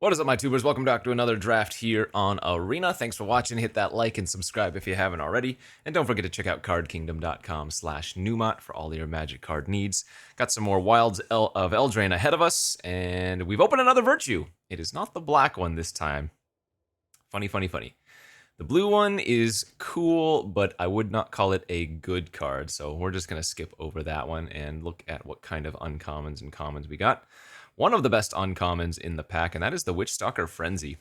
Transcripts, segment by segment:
What is up, my tubers? Welcome back to another draft here on Arena. Thanks for watching. Hit that like and subscribe if you haven't already. And don't forget to check out cardkingdom.com/Numot for all your magic card needs. Got some more Wilds of Eldraine ahead of us, and we've opened another Virtue. It is not the black one this time. Funny. The blue one is cool, but I would not call it a good card, so we're just going to skip over that one and look at what kind of uncommons and commons we got. One of the best uncommons in the pack, and that is the Witchstalker Frenzy.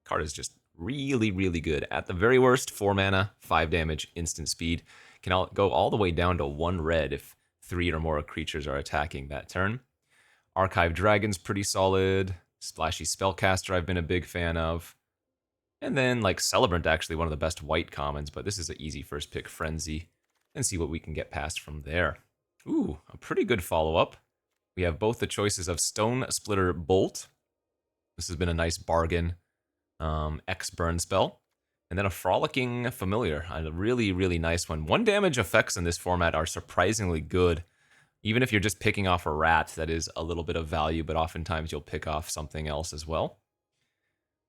Card is just really good. At the very worst, 4 mana, 5 damage, instant speed. Can go all the way down to 1 red if 3 or more creatures are attacking that turn. Archive Dragon's pretty solid. Splashy Spellcaster I've been a big fan of. And then, like, Celebrant, actually one of the best white commons, but this is an easy first pick, Frenzy, and see what we can get past from there. Ooh, a pretty good follow-up. We have both the choices of Stone Splitter Bolt. This has been a nice bargain. X Burn spell. And then a Frolicking Familiar. A really nice one. 1 damage effects in this format are surprisingly good. Even if you're just picking off a rat, that is a little bit of value, but oftentimes you'll pick off something else as well.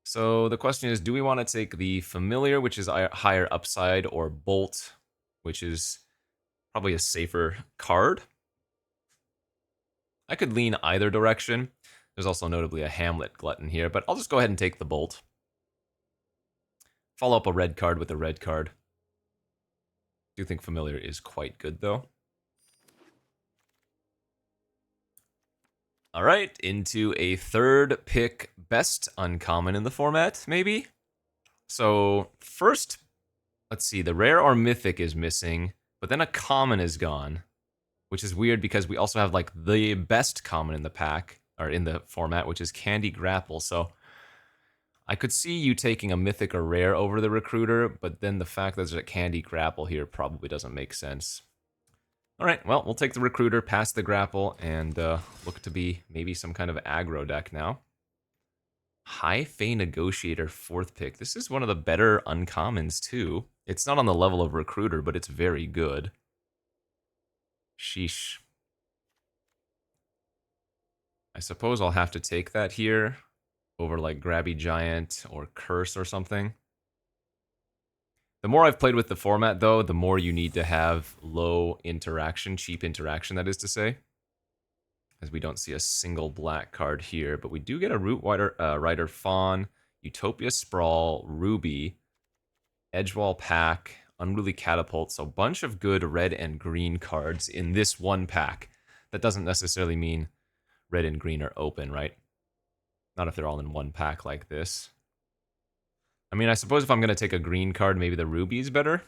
So the question is, do we want to take the Familiar, which is higher upside, or Bolt, which is probably a safer card? I could lean either direction. There's also notably a Hamlet Glutton here, but I'll just go ahead and take the Bolt. Follow up a red card with a red card. Do think Familiar is quite good, though. All right, into a third pick best uncommon in the format, maybe? So first, let's see, the rare or mythic is missing, but then a common is gone. Which is weird because we also have like the best common in the pack, or in the format, which is Candy Grapple. So I could see you taking a mythic or rare over the Recruiter, but then the fact that there's a Candy Grapple here probably doesn't make sense. All right, well, we'll take the Recruiter, pass the Grapple, and look to be maybe some kind of aggro deck now. High Fey Negotiator, 4th pick. This is one of the better uncommons, too. It's not on the level of Recruiter, but it's very good. Sheesh. I suppose I'll have to take that here over like Grabby Giant or Curse or something. The more I've played with the format, though, the more you need to have low interaction, cheap interaction, that is to say. As we don't see a single black card here, but we do get a Root Rider Fawn, Utopia Sprawl, Ruby, Edgewall Pack, Unruly Catapult, so a bunch of good red and green cards in this one pack. That doesn't necessarily mean red and green are open, right? Not if they're all in one pack like this. I mean, I suppose if I'm going to take a green card, maybe the Ruby is better.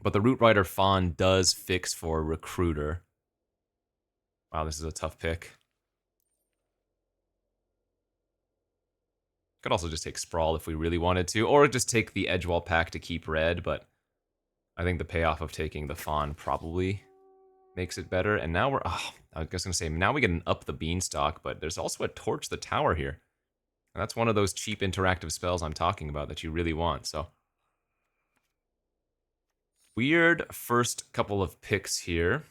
But the Root Rider Fawn does fix for Recruiter. Wow, this is a tough pick. Could also just take Sprawl if we really wanted to, or just take the Edgewall Pack to keep red, but I think the payoff of taking the Fawn probably makes it better. And now I was just going to say, now we get an Up the Beanstalk, but there's also a Torch the Tower here. And that's one of those cheap interactive spells I'm talking about that you really want, so. Weird first couple of picks here.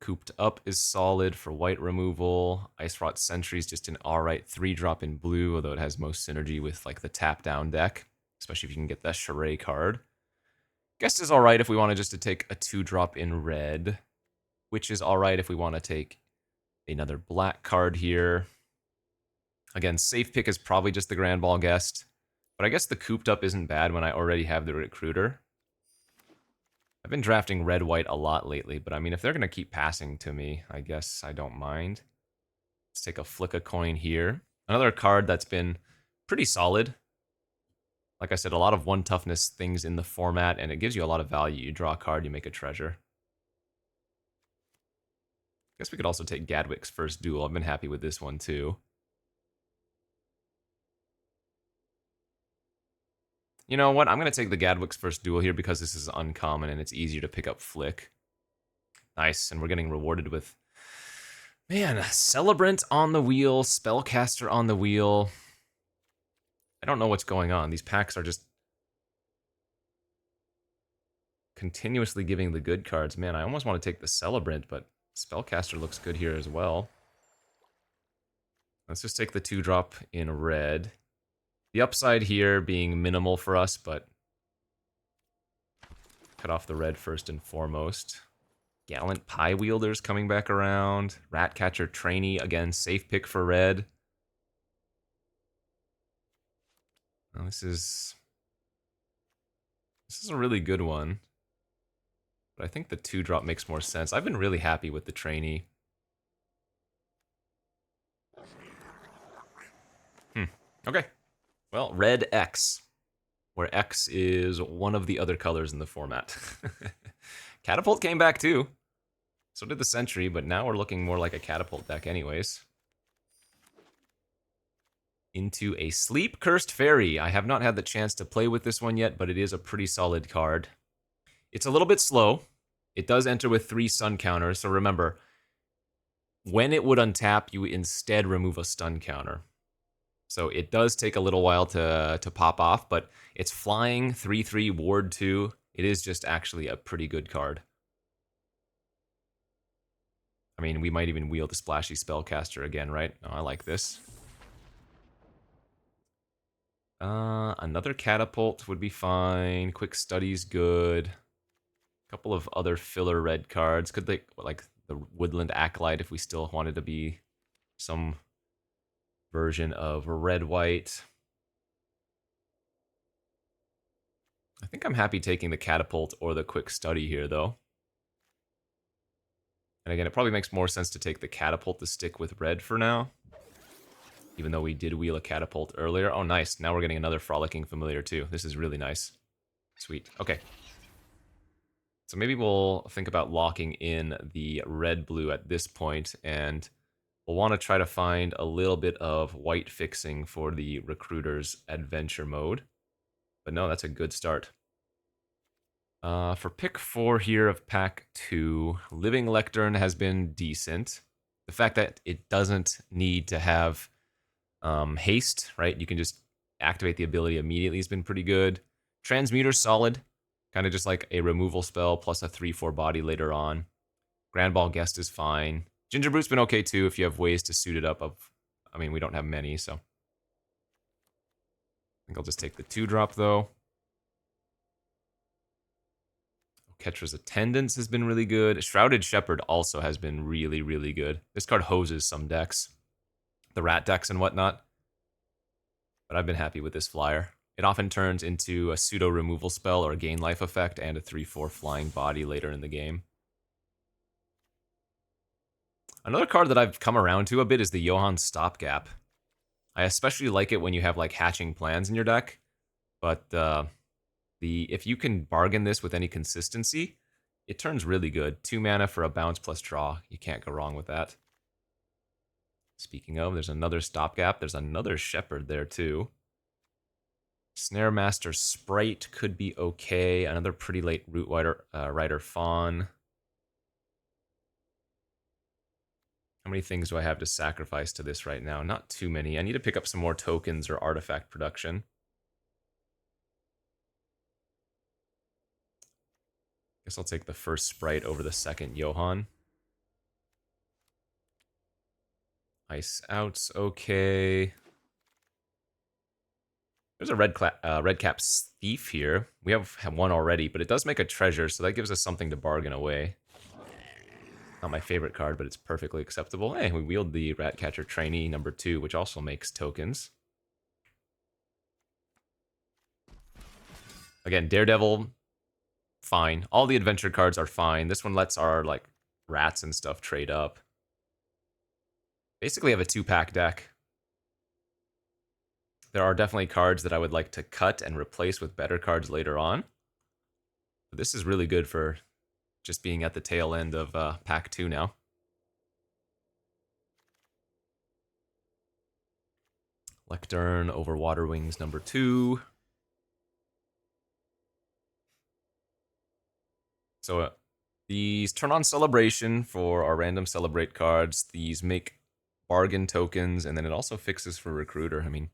Cooped Up is solid for white removal. Ice Rot Sentry is just an alright 3-drop in blue, although it has most synergy with like the tap-down deck, especially if you can get that Charade card. Guest is alright if we want to take a 2-drop in red, which is alright if we want to take another black card here. Again, safe pick is probably just the Grand Ball Guest, but I guess the Cooped Up isn't bad when I already have the Recruiter. I've been drafting red-white a lot lately, but I mean, if they're going to keep passing to me, I guess I don't mind. Let's take a Flick a Coin here. Another card that's been pretty solid. Like I said, a lot of 1-toughness things in the format, and it gives you a lot of value. You draw a card, you make a treasure. Guess we could also take Gadwick's First Duel. I've been happy with this one, too. You know what? I'm going to take the Gadwick's First Duel here because this is uncommon and it's easier to pick up Flick. Nice, and we're getting rewarded with, man, Celebrant on the wheel, Spellcaster on the wheel. I don't know what's going on. These packs are just continuously giving the good cards. Man, I almost want to take the Celebrant, but Spellcaster looks good here as well. Let's just take the 2-drop in red. The upside here being minimal for us, but cut off the red first and foremost. Gallant Pie Wielders coming back around. Ratcatcher Trainee, again, safe pick for red. Well, this is a really good one. But I think the 2-drop makes more sense. I've been really happy with the Trainee. Okay. Well, red X, where X is one of the other colors in the format. Catapult came back too. So did the Sentry, but now we're looking more like a Catapult deck anyways. Into a Sleep Cursed Fairy. I have not had the chance to play with this one yet, but it is a pretty solid card. It's a little bit slow. It does enter with 3 stun counters, so remember, when it would untap, you instead remove a stun counter. So it does take a little while to pop off, but it's flying, 3/3, ward 2. It is just actually a pretty good card. I mean, we might even wield the Splashy Spellcaster again, right? Oh, I like this. Another Catapult would be fine. Quick Study's good. A couple of other filler red cards. Could they, like the Woodland Acolyte, if we still wanted to be some version of red-white. I think I'm happy taking the Catapult or the Quick Study here, though. And again, it probably makes more sense to take the Catapult to stick with red for now. Even though we did wheel a Catapult earlier. Oh, nice. Now we're getting another Frolicking Familiar, too. This is really nice. Sweet. Okay. So maybe we'll think about locking in the red-blue at this point, and we'll want to try to find a little bit of white fixing for the Recruiter's Adventure mode. But no, that's a good start. For pick 4 here of pack 2, Living Lectern has been decent. The fact that it doesn't need to have haste, right? You can just activate the ability immediately has been pretty good. Transmuter's solid. Kind of just like a removal spell plus a 3/4 body later on. Grand Ball Guest is fine. Ginger Brute's been okay too if you have ways to suit it up. I mean, we don't have many, so. I think I'll just take the 2-drop though. Ketra's Attendance has been really good. Shrouded Shepherd also has been really, really good. This card hoses some decks. The rat decks and whatnot. But I've been happy with this flyer. It often turns into a pseudo removal spell or gain life effect and a 3/4 flying body later in the game. Another card that I've come around to a bit is the Johann Stopgap. I especially like it when you have like hatching plans in your deck, but if you can bargain this with any consistency, it turns really good. 2 mana for a bounce plus draw. You can't go wrong with that. Speaking of, there's another Stopgap. There's another Shepherd there too. Snare Master Sprite could be okay. Another pretty late Root Rider Fawn. How many things do I have to sacrifice to this right now? Not too many. I need to pick up some more tokens or artifact production. Guess I'll take the first Sprite over the second Johann. Ice Out's okay. There's a red cap Thief here. We have one already, but it does make a treasure, so that gives us something to bargain away. Not my favorite card, but it's perfectly acceptable. Hey, we wield the Ratcatcher Trainee number 2, which also makes tokens. Again, Daredevil, fine. All the adventure cards are fine. This one lets our like rats and stuff trade up. Basically have a 2-pack deck. There are definitely cards that I would like to cut and replace with better cards later on. But this is really good for just being at the tail end of pack 2 now. Lectern over Water Wings number 2. So these turn on Celebration for our random Celebrate cards. These make bargain tokens, and then it also fixes for Recruiter. I mean,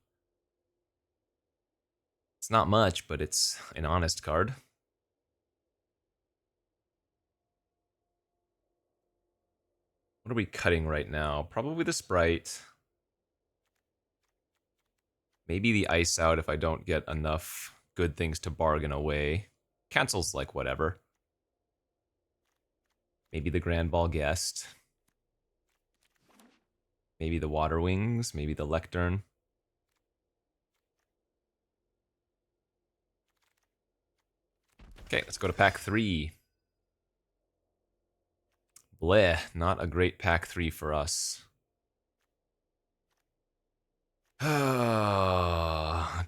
it's not much, but it's an honest card. What are we cutting right now? Probably the Sprite. Maybe the Ice Out if I don't get enough good things to bargain away. Cancel's like whatever. Maybe the Grand Ball Guest. Maybe the Water Wings. Maybe the Lectern. Okay, let's go to pack 3. Bleh, not a great pack 3 for us.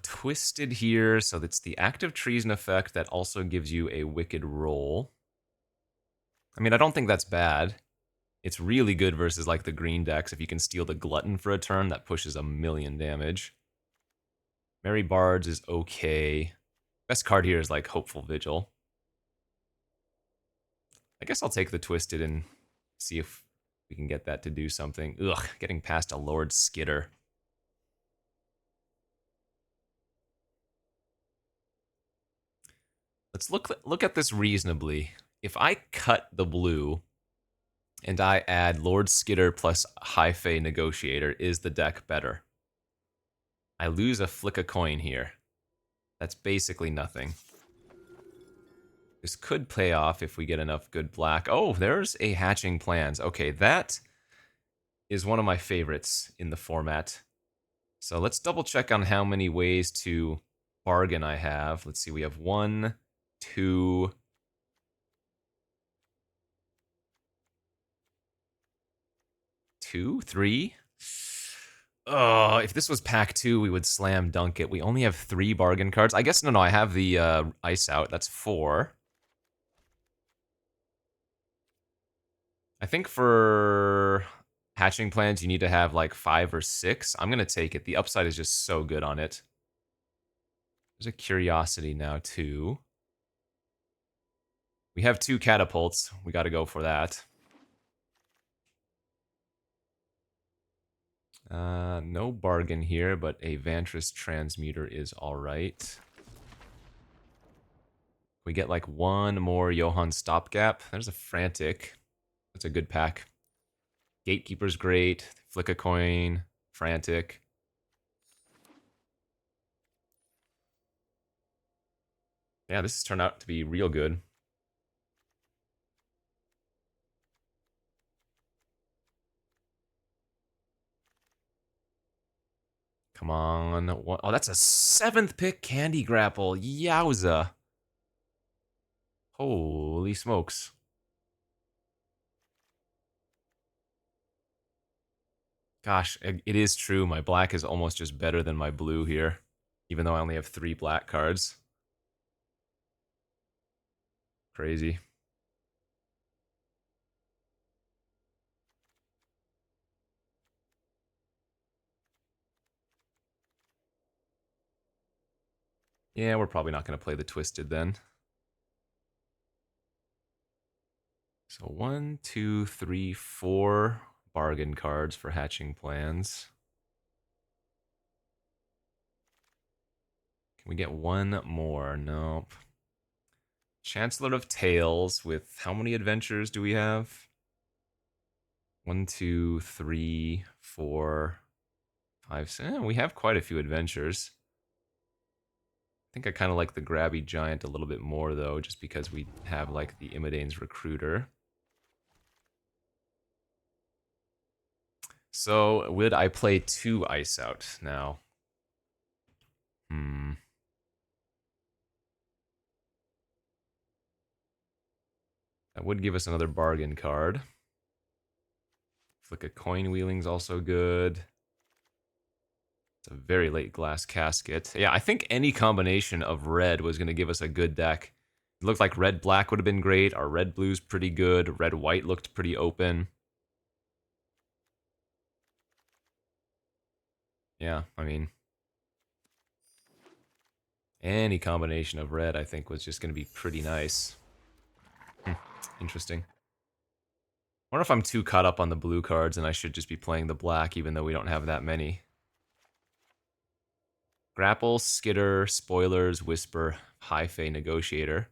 Twisted here, so that's the active treason effect that also gives you a wicked roll. I mean, I don't think that's bad. It's really good versus like the green decks. If you can steal the Glutton for a turn, that pushes 1,000,000 damage. Merry Bards is okay. Best card here is like Hopeful Vigil. I guess I'll take the Twisted and see if we can get that to do something. Ugh, getting past a Lord Skitter. Let's look at this reasonably. If I cut the blue and I add Lord Skitter plus High Fae Negotiator, is the deck better? I lose a flick a coin here. That's basically nothing. This could pay off if we get enough good black. Oh, there's a Hatching Plans. Okay, that is one of my favorites in the format. So let's double check on how many ways to bargain I have. Let's see, we have 1, 2, 3. Oh, if this was pack 2, we would slam dunk it. We only have 3 bargain cards. I guess, no, I have the Ice Out. That's 4. I think for Hatching Plans, you need to have like 5 or 6. I'm going to take it. The upside is just so good on it. There's a Curiosity now, too. We have 2 Catapults. We got to go for that. No bargain here, but a Vantress Transmuter is alright. We get like 1 more Johann Stopgap. There's a Frantic. That's a good pack. Gatekeeper's great. Flick a coin. Frantic. Yeah, this has turned out to be real good. Come on. Oh, that's a 7th pick Candy Grapple. Yowza. Holy smokes. Gosh, it is true. My black is almost just better than my blue here, even though I only have 3 black cards. Crazy. Yeah, we're probably not going to play the Twisted then. So 1, 2, 3, 4 bargain cards for Hatching Plans. Can we get 1 more? Nope. Chancellor of Tales with how many adventures do we have? 1, 2, 3, 4, 5, 6. We have quite a few adventures. I think I kind of like the Grabby Giant a little bit more, though, just because we have, like, the Imidane's Recruiter. So, would I play 2 Ice Out now? That would give us another bargain card. Flick a Coin Wheeling's also good. It's a very late Glass Casket. Yeah, I think any combination of red was going to give us a good deck. It looked like red-black would have been great. Our red-blue's pretty good. Red-white looked pretty open. Yeah, I mean, any combination of red, I think, was just going to be pretty nice. Interesting. I wonder if I'm too caught up on the blue cards and I should just be playing the black, even though we don't have that many. Grapple, Skitter, Spoilers, Whisper, High Fae Negotiator.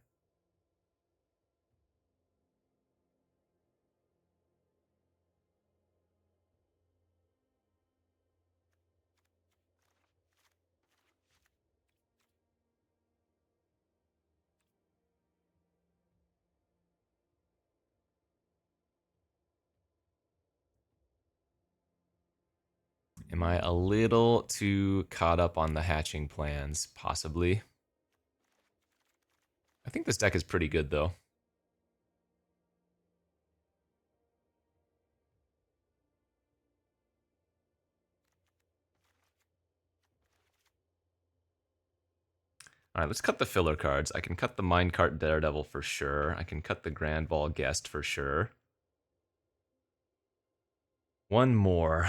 Am I a little too caught up on the hatching plans? Possibly. I think this deck is pretty good, though. Alright, let's cut the filler cards. I can cut the Minecart Daredevil for sure. I can cut the Grand Ball Guest for sure. One more.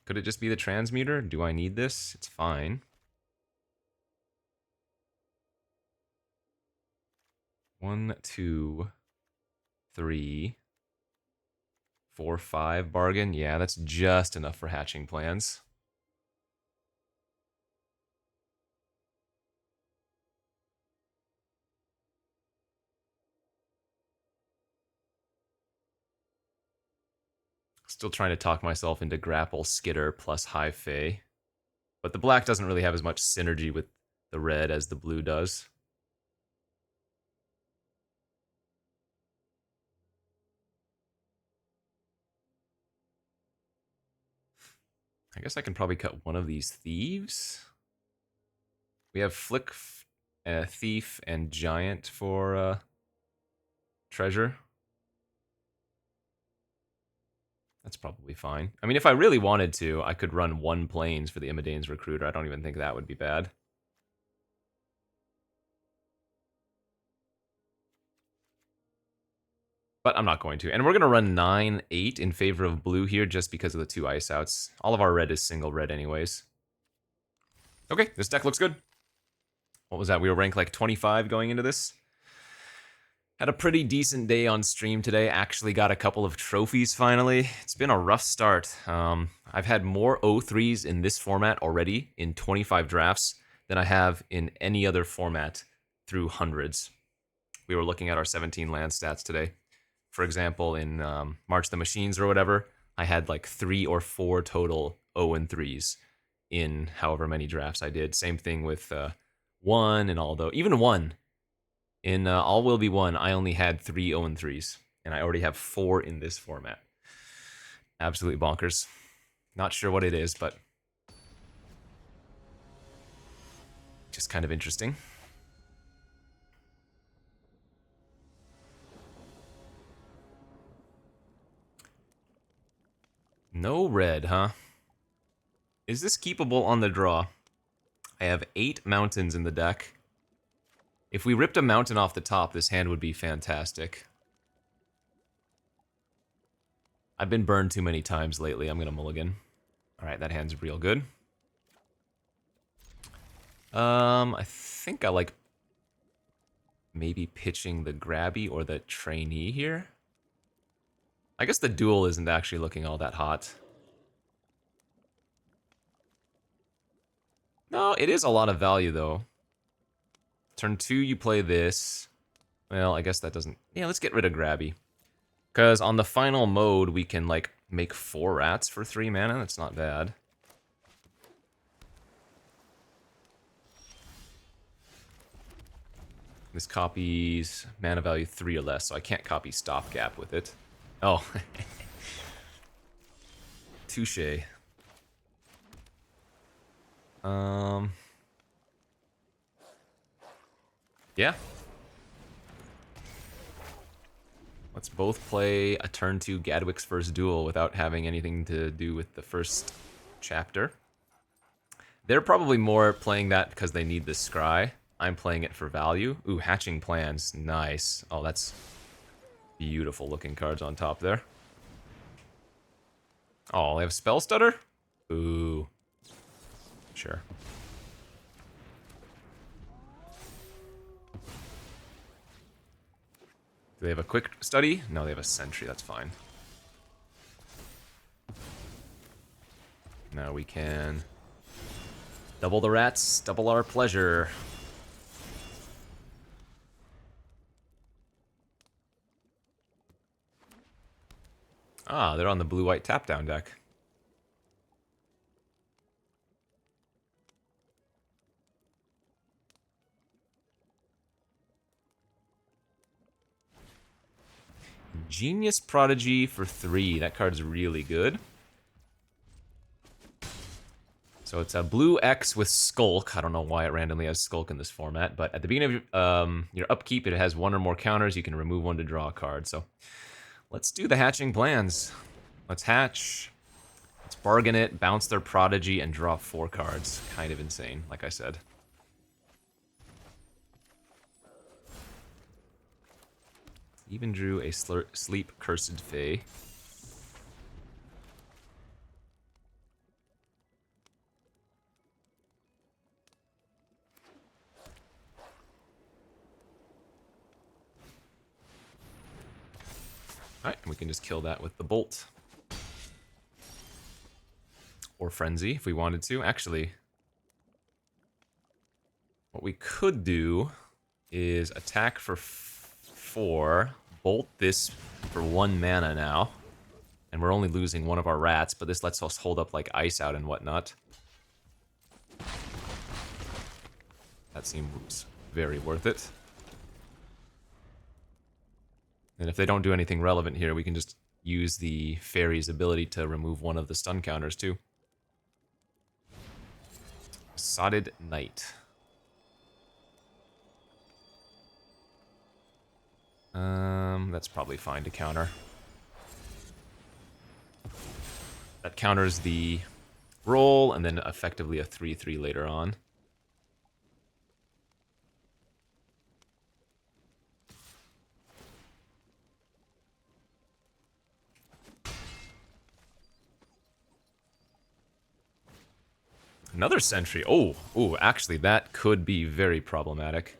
Could it just be the Transmuter? Do I need this? It's fine. 1, 2, 3, 4, 5 bargain. Yeah, that's just enough for hatching plans. Still trying to talk myself into Grapple, Skitter, plus High Fae. But the black doesn't really have as much synergy with the red as the blue does. I guess I can probably cut one of these thieves. We have Flick, Thief, and Giant for treasure. That's probably fine. I mean, if I really wanted to, I could run 1 Plains for the Imidane's Recruiter. I don't even think that would be bad. But I'm not going to. And we're going to run 9-8 in favor of blue here just because of the 2 ice outs. All of our red is single red anyways. Okay, this deck looks good. What was that? We were ranked like 25 going into this. Had a pretty decent day on stream today. Actually got a couple of trophies finally. It's been a rough start. I've had more O3s in this format already in 25 drafts than I have in any other format through hundreds. We were looking at our 17 land stats today. For example, in March the Machines or whatever, I had like 3 or 4 total 0-3s in however many drafts I did. Same thing with 1 and all those. Even 1. In All Will Be 1, I only had 3 0-3s, and I already have 4 in this format. Absolutely bonkers. Not sure what it is, but just kind of interesting. No red, huh? Is this keepable on the draw? I have 8 mountains in the deck. If we ripped a mountain off the top, this hand would be fantastic. I've been burned too many times lately. I'm going to mulligan. Alright, that hand's real good. I think I like maybe pitching the grabby or the trainee here. I guess the duel isn't actually looking all that hot. No, it is a lot of value, though. Turn 2, you play this. Well, I guess that doesn't... Yeah, let's get rid of grabby. Because on the final mode, we can, like, make 4 rats for 3 mana. That's not bad. This copies mana value 3 or less, so I can't copy Stopgap with it. Oh. Touche. Yeah. Let's both play a turn 2 Gadwick's First Duel without having anything to do with the first chapter. They're probably more playing that because they need the scry. I'm playing it for value. Ooh, Hatching Plans. Nice. Oh, that's beautiful looking cards on top there. Oh, they have Spell Stutter? Ooh. Sure. Do they have a Quick Study? No, they have a Sentry. That's fine. Now we can double the rats, double our pleasure. Ah, they're on the blue-white tap-down deck. Genius Prodigy for 3. That card's really good. So it's a blue X with Skulk. I don't know why it randomly has Skulk in this format, but at the beginning of your upkeep, it has 1 or more counters. You can remove 1 to draw a card. So let's do the hatching plans. Let's hatch. Let's bargain it, bounce their Prodigy, and draw 4 cards. Kind of insane, like I said. Even drew a Sleep Cursed Fae. Alright, and we can just kill that with the Bolt. Or Frenzy, if we wanted to. Actually, what we could do is attack for 4, Bolt this for 1 mana now. And we're only losing 1 of our rats, but this lets us hold up like Ice Out and whatnot. That seems very worth it. And if they don't do anything relevant here, we can just use the fairy's ability to remove 1 of the stun counters too. Sodded Knight. That's probably fine to counter. That counters the roll, and then effectively a 3/3 later on. Another sentry. Oh, actually, that could be very problematic.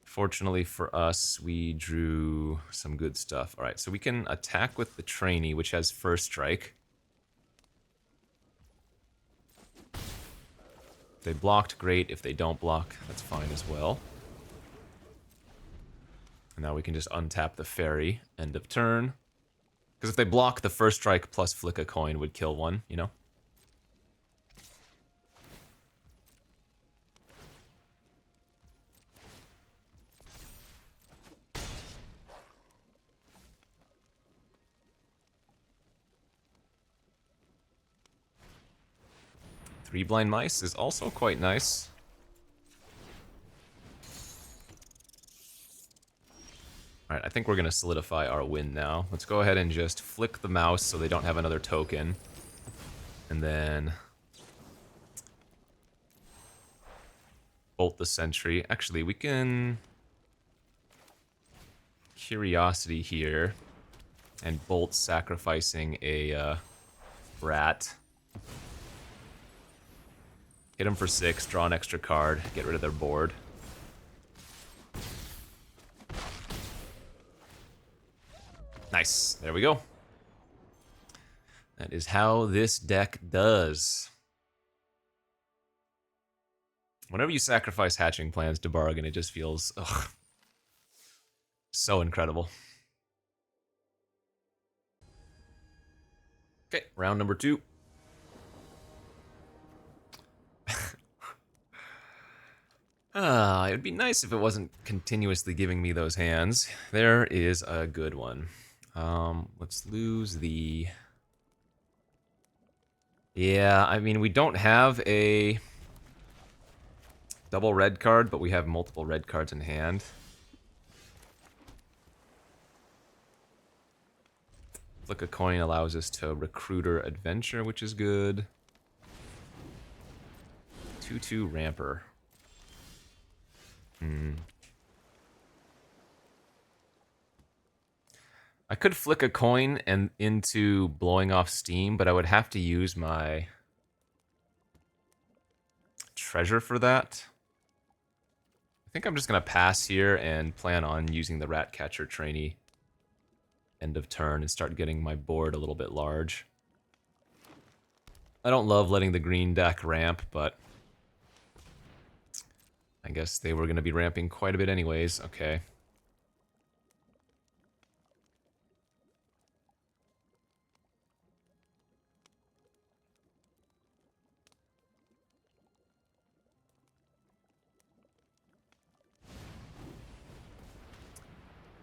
Fortunately for us, we drew some good stuff. All right, so we can attack with the trainee, which has first strike. If they blocked, great. If they don't block, that's fine as well. And now we can just untap the fairy, end of turn. Because if they block, the first strike plus flick a coin would kill 1, you know? Three Blind Mice is also quite nice. Alright, I think we're going to solidify our win now. Let's go ahead and just flick the mouse so they don't have another token. And then bolt the sentry. Actually, we can Curiosity here and bolt sacrificing a rat. Hit them for 6, draw an extra card, get rid of their board. Nice, there we go. That is how this deck does. Whenever you sacrifice hatching plans to bargain, it just feels, so incredible. Okay, round number 2. It'd be nice if it wasn't continuously giving me those hands. There is a good one. Let's lose the... Yeah, I mean, we don't have a double red card, but we have multiple red cards in hand. Flick a coin allows us to Recruiter Adventure, which is good. 2/2 Ramper. I could flick a coin and into blowing off steam, but I would have to use my treasure for that. I think I'm just going to pass here and plan on using the Ratcatcher trainee end of turn and start getting my board a little bit large. I don't love letting the green deck ramp, but I guess they were going to be ramping quite a bit anyways. Okay.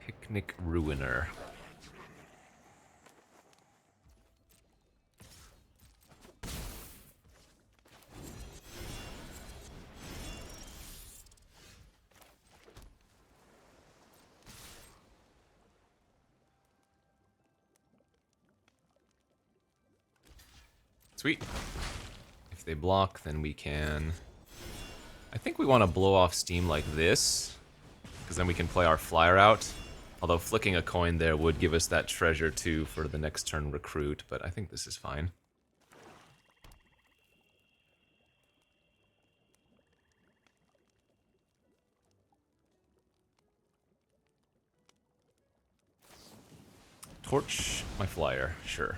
Pick Picnic Ruiner. Sweet. If they block, then we can... I think we want to blow off steam like this, because then we can play our flyer out. Although flicking a coin there would give us that treasure too for the next turn recruit, but I think this is fine. Torch my flyer, sure.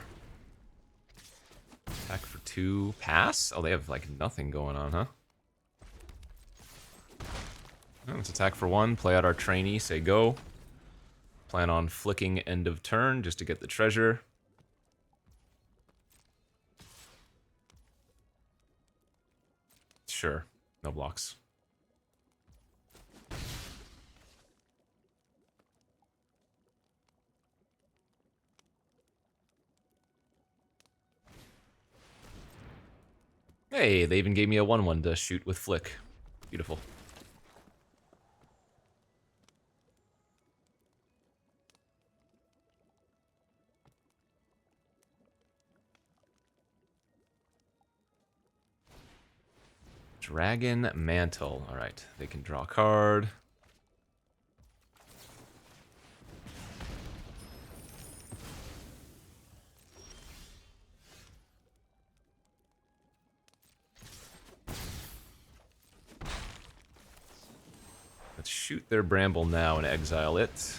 Attack for 2, pass? Oh, they have like nothing going on, huh? Oh, let's attack for 1, play out our trainee, say go. Plan on flicking end of turn just to get the treasure. Sure, no blocks. Hey, they even gave me a 1/1 to shoot with flick. Beautiful. Dragon Mantle. Alright, they can draw a card. Let's shoot their Bramble now and exile it.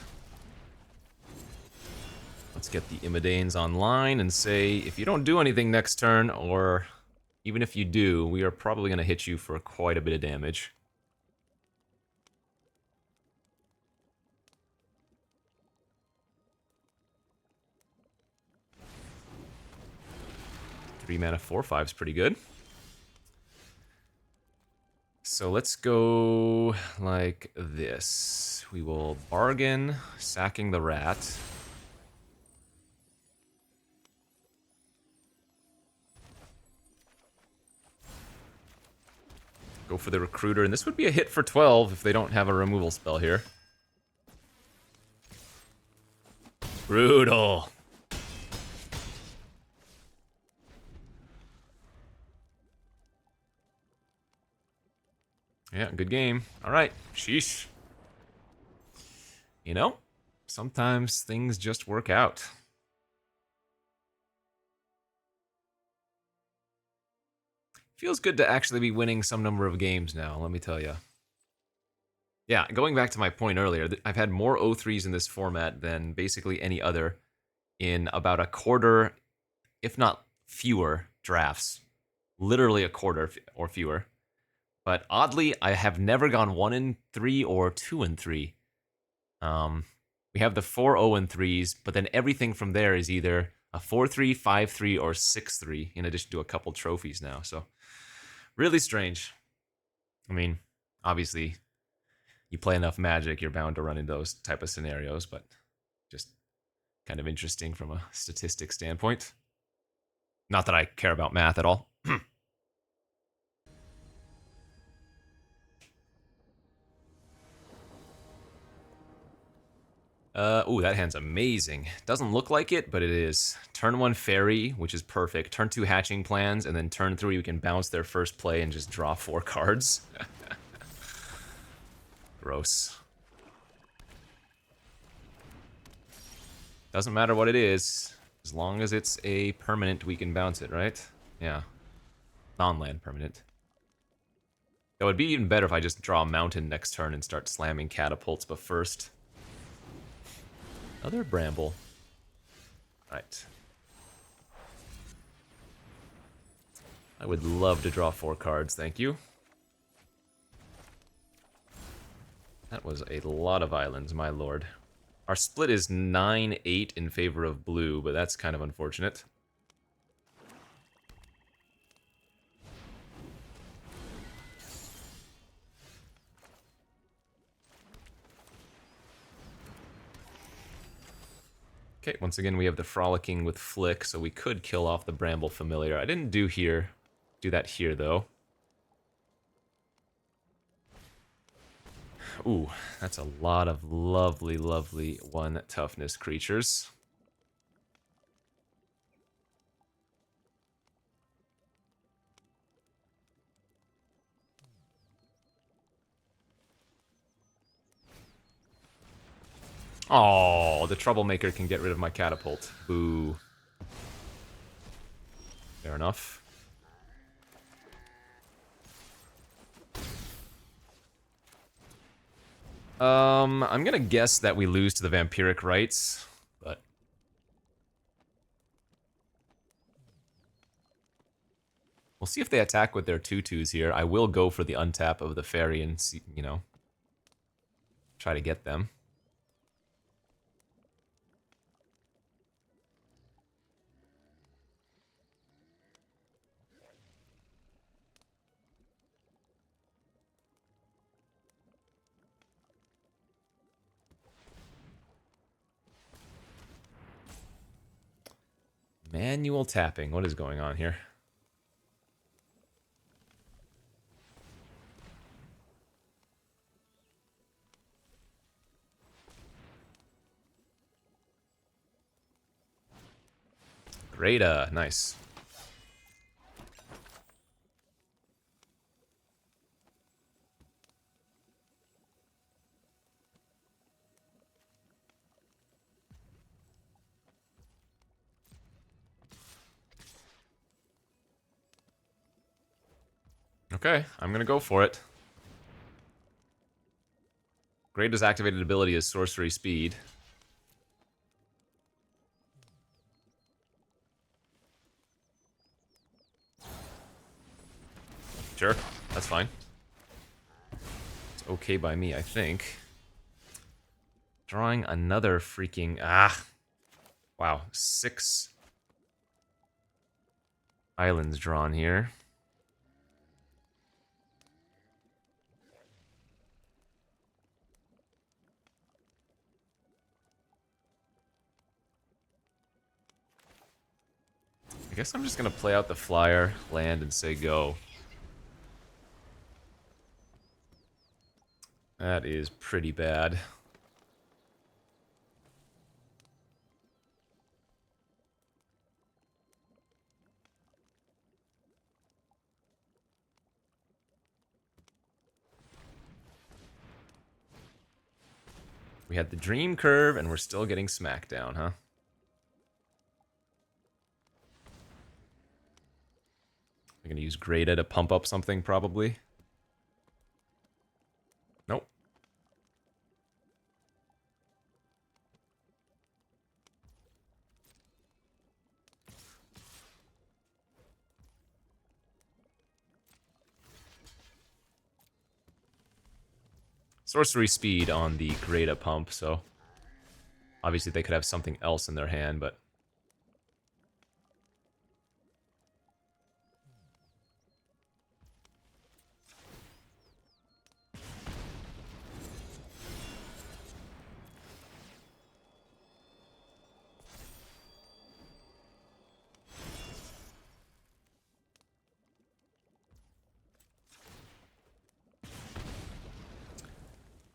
Let's get the Imidanes online and say, if you don't do anything next turn, or even if you do, we are probably going to hit you for quite a bit of damage. Three mana 4/5 is pretty good. So let's go like this. We will bargain, sacking the rat. Go for the recruiter, and this would be a hit for 12 if they don't have a removal spell here. Brutal. Yeah, good game. All right, sheesh. You know, sometimes things just work out. Feels good to actually be winning some number of games now, let me tell you. Yeah, going back to my point earlier, I've had more O3s in this format than basically any other in about a quarter, if not fewer, drafts. Literally a quarter or fewer. But oddly, I have never gone 1-3 or 2-3. We have the 4-0-3s, but then everything from there is either a 4-3, 5-3, or 6-3, in addition to a couple trophies now. So, really strange. I mean, obviously, you play enough Magic, you're bound to run into those type of scenarios, but just kind of interesting from a statistic standpoint. Not that I care about math at all. Ooh, that hand's amazing. Doesn't look like it, but it is. Turn 1 Fairy, which is perfect. Turn 2 Hatching Plans, and then turn 3 you can bounce their first play and just draw 4 cards. Gross. Doesn't matter what it is. As long as it's a permanent, we can bounce it, right? Yeah. Non-land permanent. It would be even better if I just draw a mountain next turn and start slamming catapults, but first... Another Bramble. Right. I would love to draw 4 cards, thank you. That was a lot of islands, my lord. Our split is 9-8 in favor of blue, but that's kind of unfortunate. Okay, once again we have the Frolicking with Flick, so we could kill off the Bramble Familiar. I didn't do that here though. Ooh, that's a lot of lovely, lovely 1 toughness creatures. Oh, the Troublemaker can get rid of my Catapult. Boo. Fair enough. I'm gonna guess that we lose to the Vampiric Rites, but... we'll see if they attack with their 2/2s here. I will go for the untap of the Fairy and see, you know, try to get them. Manual tapping. What is going on here? Great, nice. Okay, I'm gonna go for it. Greatest activated ability is Sorcery Speed. Sure, that's fine. It's okay by me, I think. Drawing another freaking... wow, 6 islands drawn here. I guess I'm just gonna play out the flyer, land, and say go. That is pretty bad. We had the Dream Curve, and we're still getting Smackdown, huh? I'm gonna use Greta to pump up something, probably. Nope. Sorcery Speed on the Greta pump, so... obviously they could have something else in their hand, but...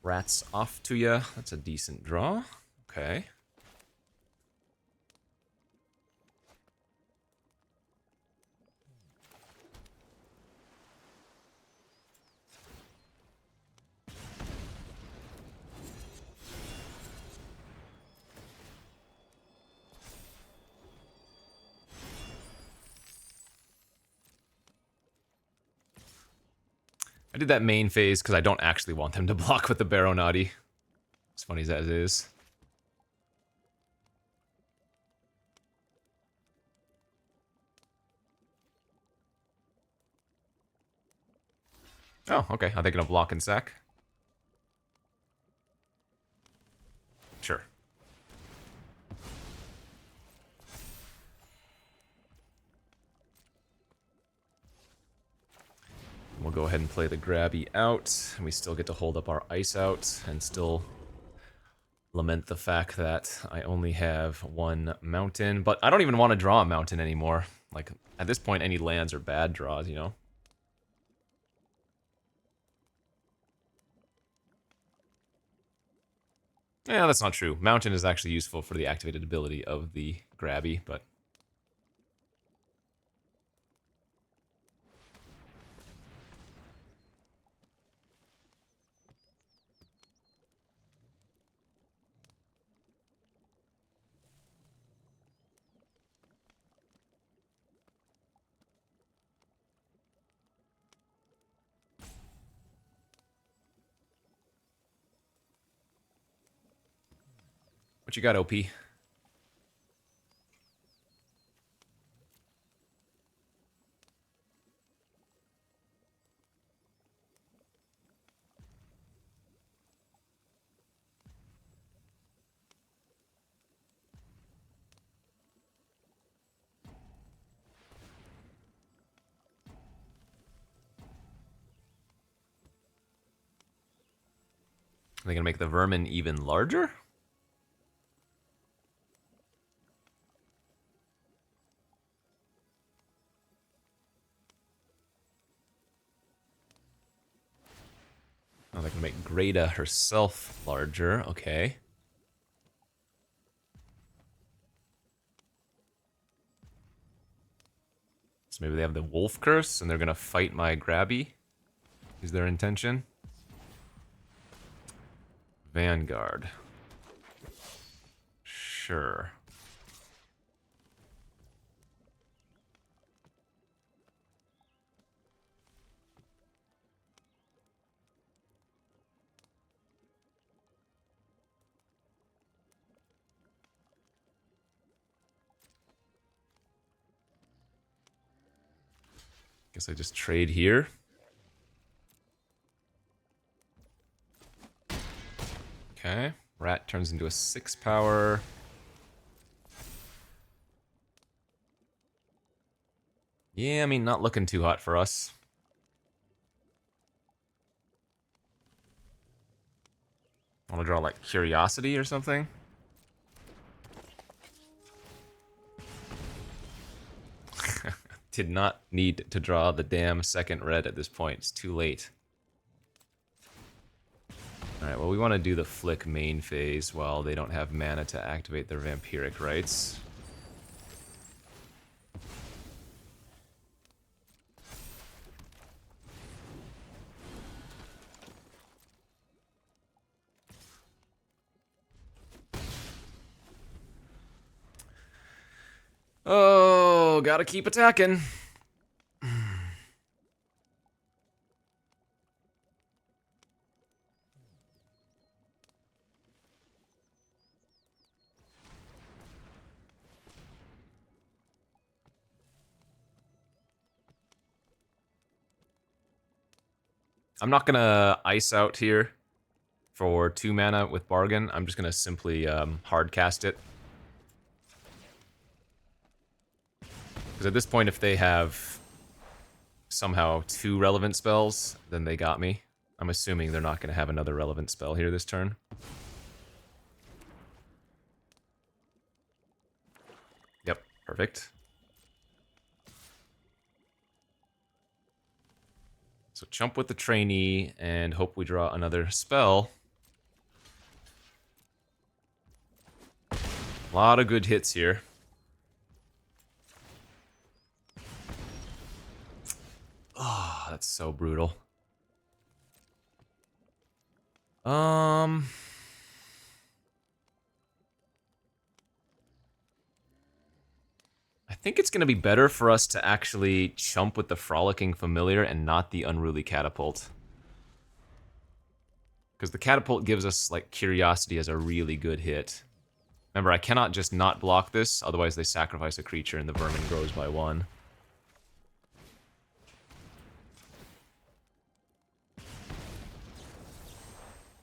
Rats off to ya. That's a decent draw. Okay. I did that main phase because I don't actually want them to block with the Baronati. As funny as that is. Oh, okay. Are they going to block and sack? Sure. We'll go ahead and play the Grabby out, and we still get to hold up our Ice out, and still lament the fact that I only have one mountain, but I don't even want to draw a mountain anymore. Like, at this point, any lands are bad draws, you know? Yeah, that's not true. Mountain is actually useful for the activated ability of the Grabby, but... What you got, OP? Are they gonna make the vermin even larger? Oh, they're gonna make Greta herself larger. Okay. So maybe they have the Wolf Curse and they're gonna fight my Grabby? Is their intention? Vanguard. Sure. Guess I just trade here. Okay. Rat turns into a 6 power. Yeah, I mean, not looking too hot for us. Want to draw, like, Curiosity or something? Did not need to draw the damn second red at this point. It's too late. Alright, well, we want to do the Flick main phase while they don't have mana to activate their Vampiric Rights. Oh, gotta keep attacking. I'm not gonna ice out here for 2 mana with Bargain. I'm just gonna simply hard cast it. Because at this point, if they have somehow 2 relevant spells, then they got me. I'm assuming they're not gonna have another relevant spell here this turn. Yep, perfect. So chump with the trainee and hope we draw another spell. A lot of good hits here. Oh, that's so brutal. I think it's going to be better for us to actually chump with the Frolicking Familiar and not the Unruly Catapult. Because the Catapult gives us, like, Curiosity as a really good hit. Remember, I cannot just not block this, otherwise they sacrifice a creature and the vermin grows by 1.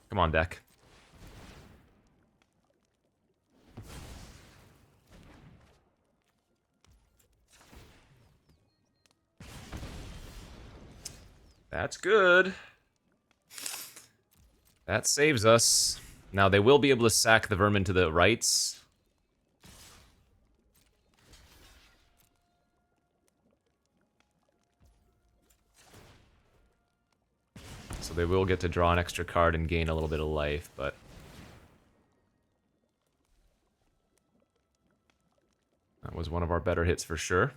Come on, deck. That's good. That saves us. Now, they will be able to sack the vermin to the rights. So they will get to draw an extra card and gain a little bit of life, but... that was one of our better hits for sure.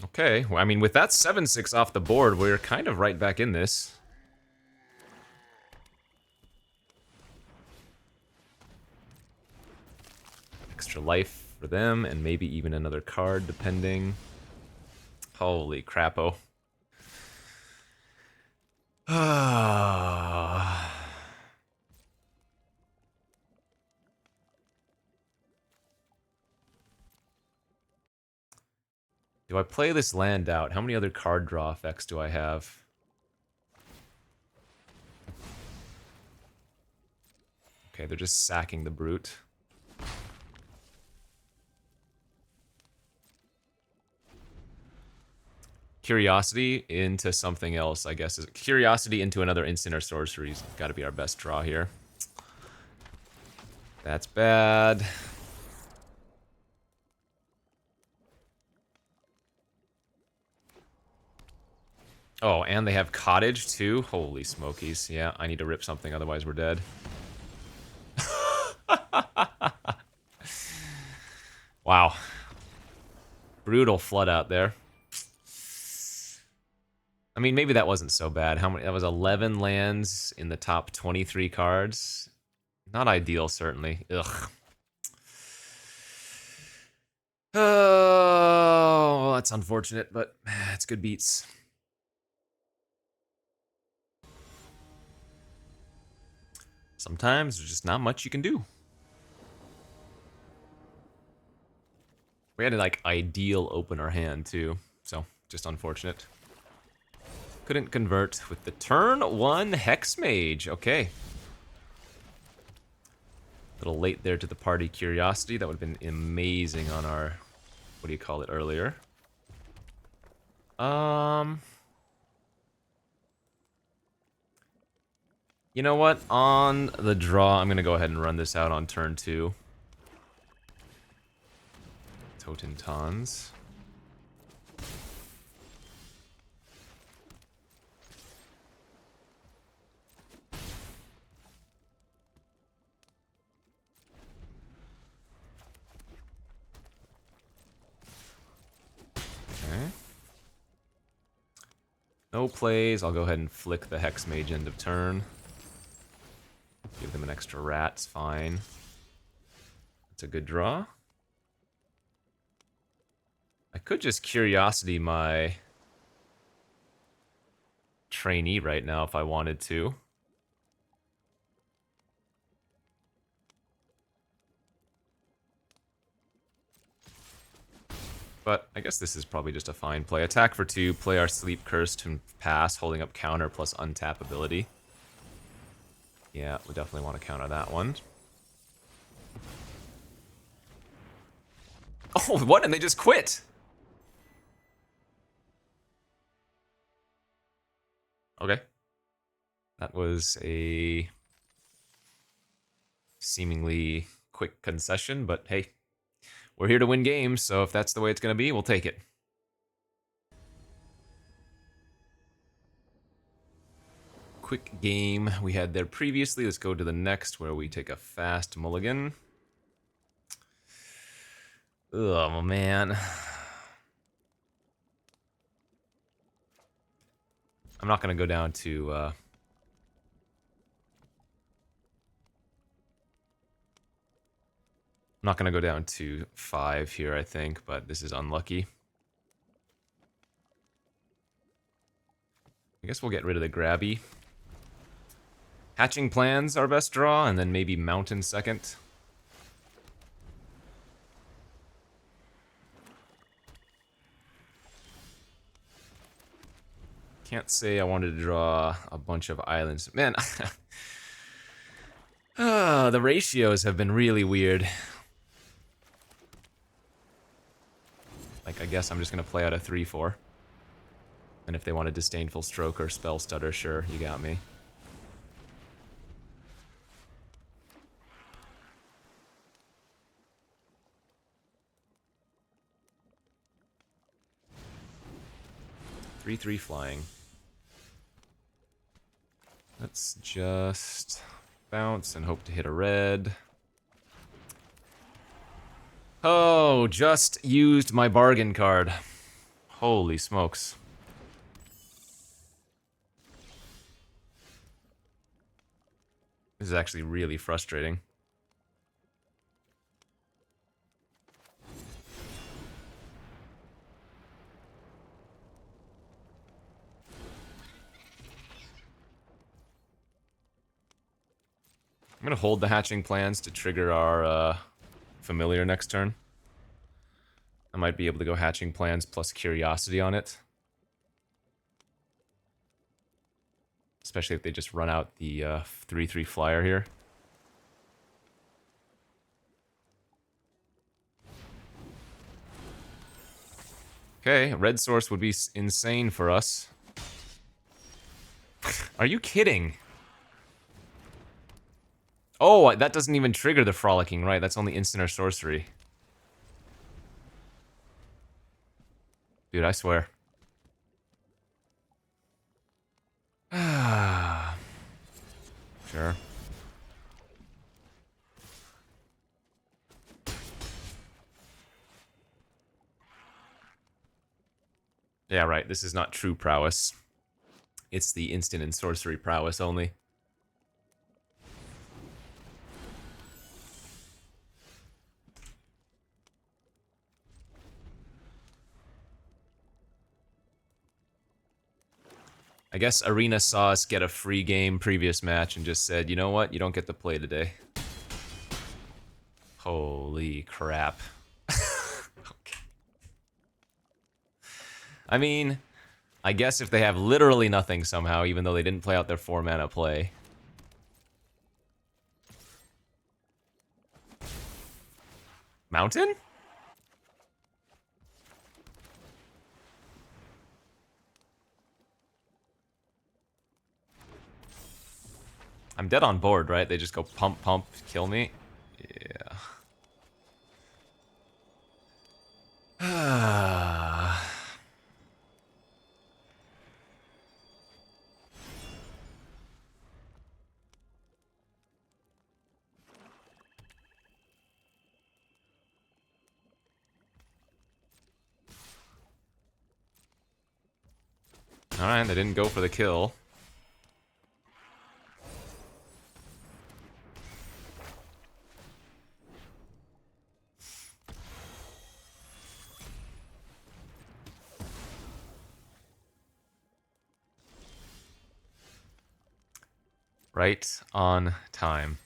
Okay, well, I mean, with that 7-6 off the board, we're kind of right back in this. Extra life for them, and maybe even another card, depending. Holy crapo. Do I play this land out? How many other card draw effects do I have? Okay, they're just sacking the brute. Curiosity into something else, I guess. Curiosity into another instant or sorcery's got to be our best draw here. That's bad. Oh, and they have Cottage, too? Holy smokies. Yeah, I need to rip something, otherwise we're dead. Wow. Brutal flood out there. I mean, maybe that wasn't so bad. How many? That was 11 lands in the top 23 cards. Not ideal, certainly. Ugh. Oh, that's unfortunate, but it's good beats. Sometimes there's just not much you can do. We had an, like, ideal opener hand, too. So, just unfortunate. Couldn't convert with the turn 1 Hex Mage. Okay. A little late there to the party Curiosity. That would have been amazing on our... what do you call it earlier? You know what? On the draw, I'm going to go ahead and run this out on turn 2. Totentons. Okay. No plays. I'll go ahead and flick the Hex Mage end of turn. Give them an extra rat. It's fine. It's a good draw. I could just Curiosity my trainee right now if I wanted to. But I guess this is probably just a fine play. Attack for 2, play our Sleep Curse to pass, holding up counter plus untap ability. Yeah, we definitely want to counter that one. Oh, what? And they just quit! Okay. That was a seemingly quick concession, but hey, we're here to win games, so if that's the way it's going to be, we'll take it. Quick game we had there previously. Let's go to the next where we take a fast mulligan. Oh, man. I'm not going to go down to... I'm not going to go down to 5 here, I think, but this is unlucky. I guess we'll get rid of the grabby. Hatching Plan's our best draw, and then maybe Mountain second. Can't say I wanted to draw a bunch of islands. Man, The ratios have been really weird. Like, I guess I'm just gonna play out a 3-4. And if they want a Disdainful Stroke or Spell Stutter, sure, you got me. Three flying. Let's just bounce and hope to hit a red. Oh, just used my bargain card. Holy smokes. This is actually really frustrating. I'm gonna hold the hatching plans to trigger our familiar next turn. I might be able to go hatching plans plus curiosity on it. Especially if they just run out the 3/3 flyer here. Okay, red source would be insane for us. Are you kidding? Oh, that doesn't even trigger the Frolicking, right? That's only instant or sorcery. Dude, I swear. Sure. Yeah, right. This is not true prowess. It's the instant and sorcery prowess only. I guess Arena saw us get a free game previous match and just said, you know what? You don't get to play today. Holy crap. Okay. I mean, I guess if they have literally nothing somehow, even though they didn't play out their 4-mana play. Mountain? I'm dead on board, right? They just go pump, pump, kill me. Yeah. Alright, they didn't go for the kill. Right on time.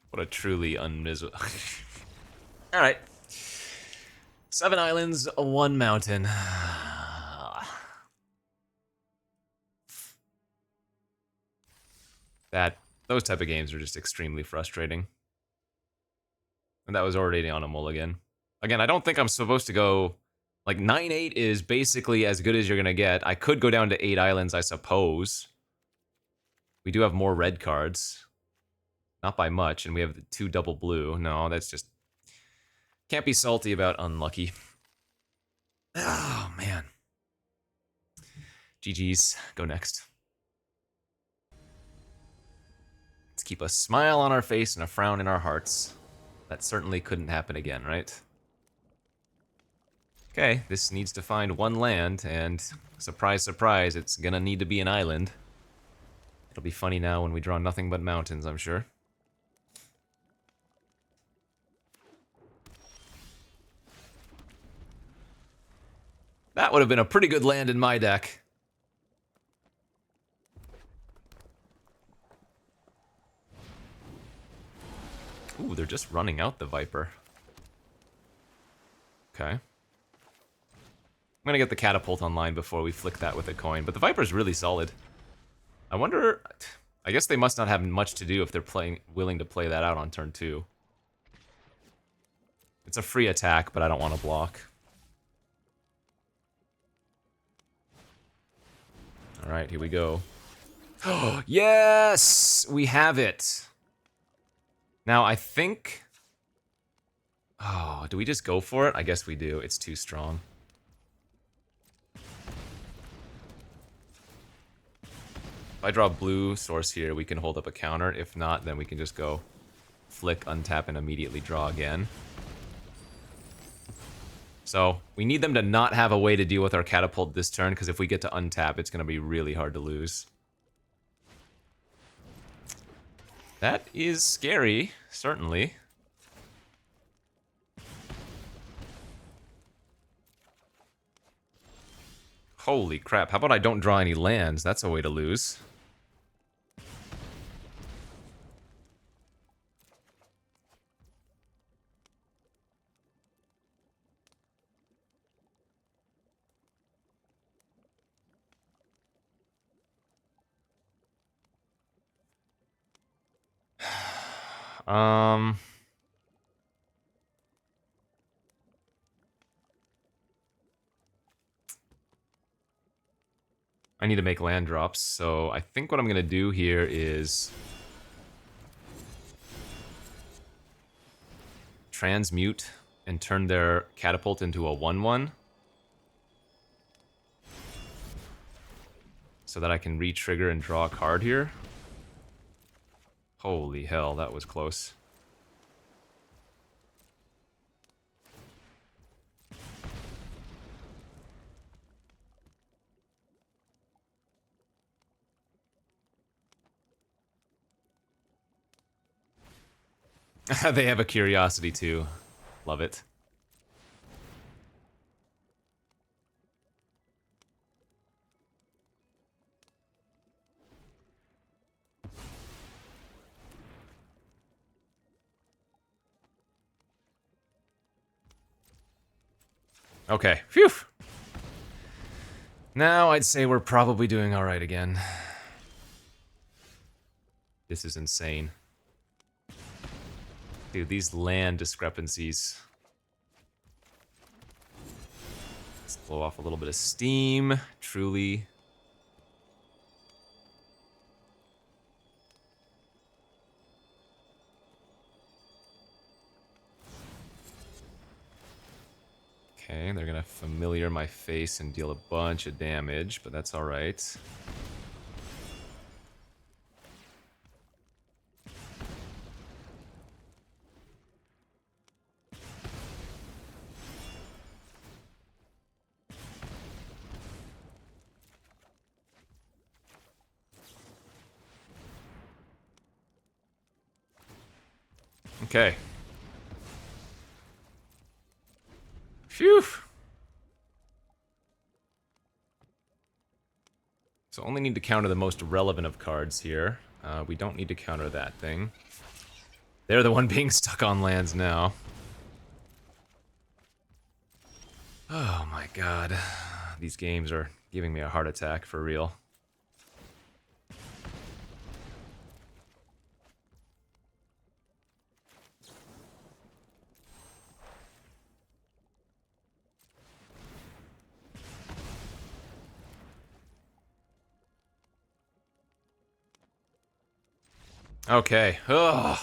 What a truly unmiserable... Alright. 7 islands, 1 mountain. Those type of games are just extremely frustrating. And that was already on a mulligan. Again, I don't think I'm supposed to go... Like, 9-8 is basically as good as you're gonna get. I could go down to 8 islands, I suppose. We do have more red cards. Not by much, and we have the 2 double blue. No, that's just... Can't be salty about unlucky. Oh, man. GG's. Go next. Let's keep a smile on our face and a frown in our hearts. That certainly couldn't happen again, right? Okay, this needs to find 1 land, and surprise, surprise, it's gonna need to be an island. It'll be funny now when we draw nothing but mountains, I'm sure. That would have been a pretty good land in my deck. Ooh, they're just running out the Viper. Okay. I'm gonna get the Catapult online before we flick that with a coin, but the Viper's really solid. I wonder... I guess they must not have much to do if they're willing to play that out on turn 2. It's a free attack, but I don't want to block. Alright, here we go. Oh, yes! We have it! Now, I think... Oh, do we just go for it? I guess we do. It's too strong. If I draw blue source here, we can hold up a counter. If not, then we can just go flick, untap, and immediately draw again. So, we need them to not have a way to deal with our Catapult this turn, because if we get to untap, it's going to be really hard to lose. That is scary, certainly. Holy crap, how about I don't draw any lands? That's a way to lose. I need to make land drops, so I think what I'm gonna do here is transmute and turn their Catapult into a 1/1 so that I can re-trigger and draw a card here. Holy hell, that was close. They have a curiosity too. Love it. Okay, phew! Now I'd say we're probably doing alright again. This is insane. Dude, these land discrepancies. Let's blow off a little bit of steam, truly. Okay, they're gonna familiar my face and deal a bunch of damage, but that's alright. Okay. Phew! So only need to counter the most relevant of cards here. We don't need to counter that thing. They're the one being stuck on lands now. Oh my god. These games are giving me a heart attack for real. Okay. Ugh.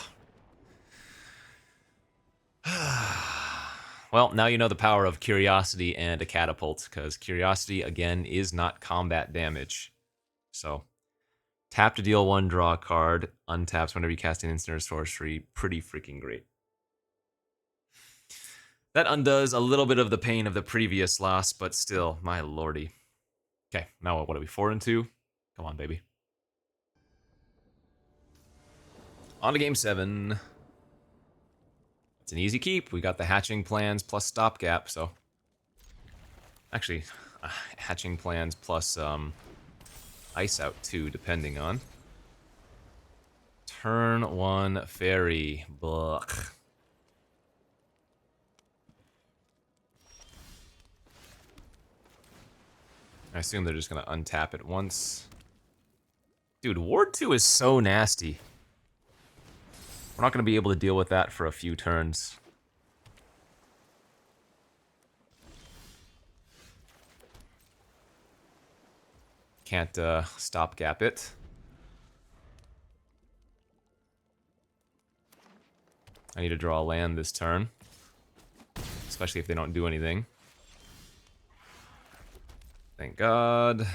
Well, now you know the power of Curiosity and a Catapult, because Curiosity, again, is not combat damage. So, tap to deal 1, draw a card, untaps whenever you cast an instant or sorcery. Pretty freaking great. That undoes a little bit of the pain of the previous loss, but still, my lordy. Okay, now what are we, 4 and 2? Come on, baby. On to game 7. It's an easy keep. We got the hatching plans plus stopgap, so... Actually, hatching plans plus ice out too, depending on. Turn 1 fairy. Blech. I assume they're just going to untap it once. Dude, Ward 2 is so nasty. We're not going to be able to deal with that for a few turns. Can't stopgap it. I need to draw a land this turn. Especially if they don't do anything. Thank God.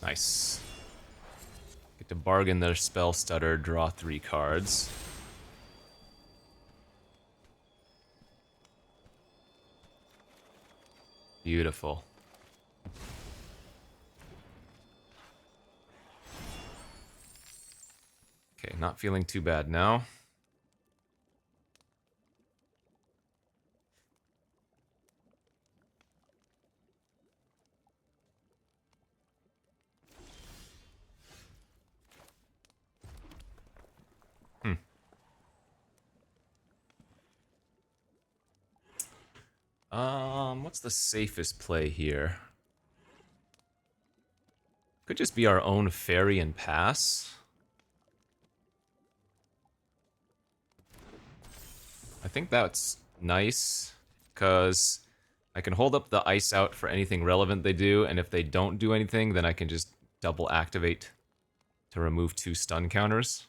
Nice. Get to bargain their spell stutter, draw 3 cards. Beautiful. Okay, not feeling too bad now. What's the safest play here? Could just be our own fairy and pass. I think that's nice, because I can hold up the ice out for anything relevant they do, and if they don't do anything, then I can just double activate to remove 2 stun counters.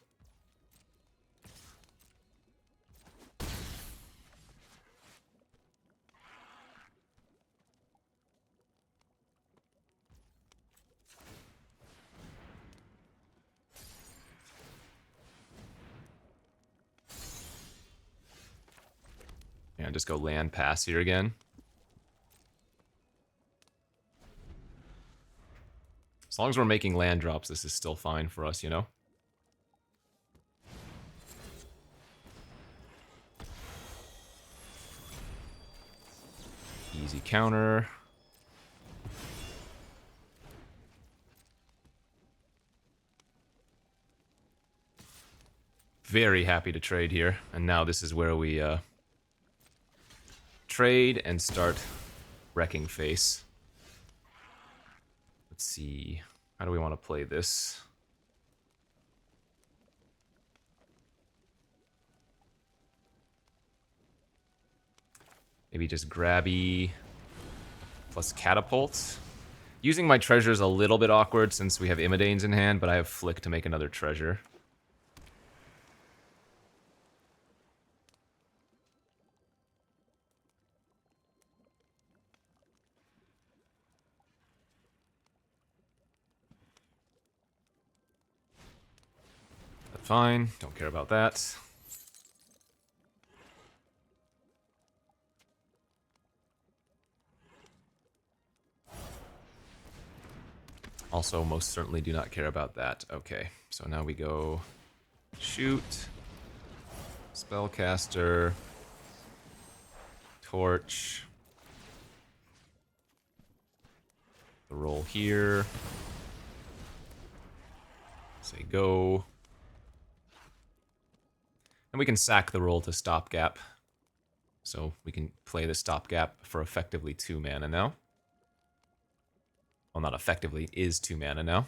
Yeah, just go land pass here again. As long as we're making land drops, this is still fine for us, you know? Easy counter. Very happy to trade here. And now this is where we trade and start wrecking face. Let's see. How do we want to play this? Maybe just grabby plus catapult. Using my treasure is a little bit awkward since we have Imidanes in hand, but I have Flick to make another treasure. That's fine, don't care about that. Also, most certainly do not care about that. Okay, so now we go shoot, spellcaster, torch, the roll here, say go, and we can sack the roll to stopgap, so we can play the stopgap for effectively 2 mana now. Well, not effectively, is 2 mana now.